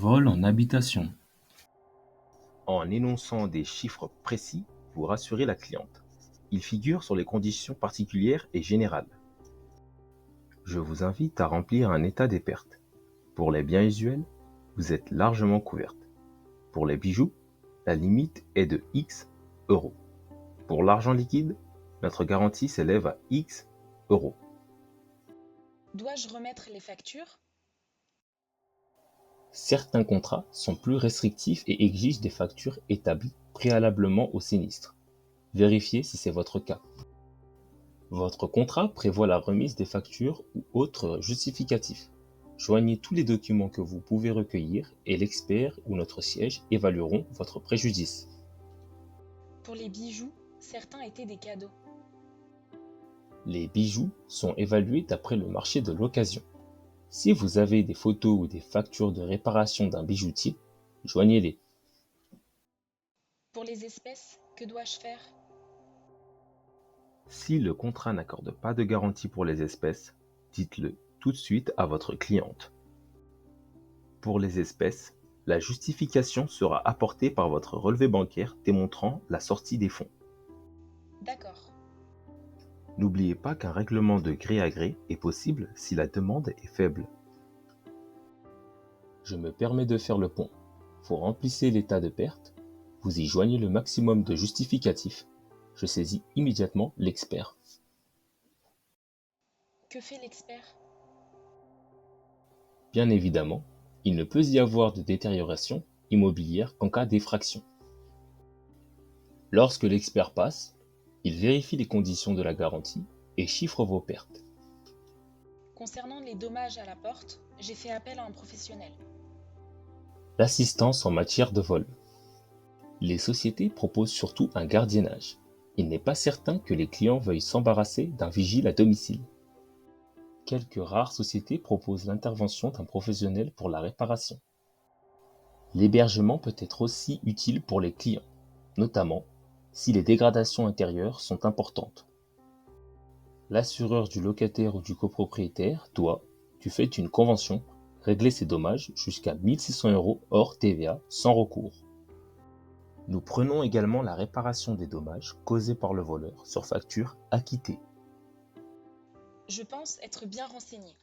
Vol en habitation. En énonçant des chiffres précis, vous rassurez la cliente. Ils figurent sur les conditions particulières et générales. Je vous invite à remplir un état des pertes. Pour les biens usuels, vous êtes largement couverte. Pour les bijoux, la limite est de X euros. Pour l'argent liquide, notre garantie s'élève à X euros. Dois-je remettre les factures? Certains contrats sont plus restrictifs et exigent des factures établies préalablement au sinistre. Vérifiez si c'est votre cas. Votre contrat prévoit la remise des factures ou autres justificatifs. Joignez tous les documents que vous pouvez recueillir et l'expert ou notre siège évalueront votre préjudice. Pour les bijoux, certains étaient des cadeaux. Les bijoux sont évalués d'après le marché de l'occasion. Si vous avez des photos ou des factures de réparation d'un bijoutier, joignez-les. Pour les espèces, que dois-je faire? Si le contrat n'accorde pas de garantie pour les espèces, dites-le tout de suite à votre cliente. Pour les espèces, la justification sera apportée par votre relevé bancaire démontrant la sortie des fonds. D'accord. N'oubliez pas qu'un règlement de gré à gré est possible si la demande est faible. Je me permets de faire le pont. Vous remplissez l'état de perte, vous y joignez le maximum de justificatifs. Je saisis immédiatement l'expert. Que fait l'expert? Bien évidemment, il ne peut y avoir de détérioration immobilière qu'en cas d'effraction. Lorsque l'expert passe, il vérifie les conditions de la garantie et chiffre vos pertes. Concernant les dommages à la porte, j'ai fait appel à un professionnel. L'assistance en matière de vol. Les sociétés proposent surtout un gardiennage. Il n'est pas certain que les clients veuillent s'embarrasser d'un vigile à domicile. Quelques rares sociétés proposent l'intervention d'un professionnel pour la réparation. L'hébergement peut être aussi utile pour les clients, notamment si les dégradations intérieures sont importantes. L'assureur du locataire ou du copropriétaire doit, du fait d'une convention, régler ces dommages jusqu'à 1 600 € hors TVA sans recours. Nous prenons également la réparation des dommages causés par le voleur sur facture acquittée. Je pense être bien renseigné.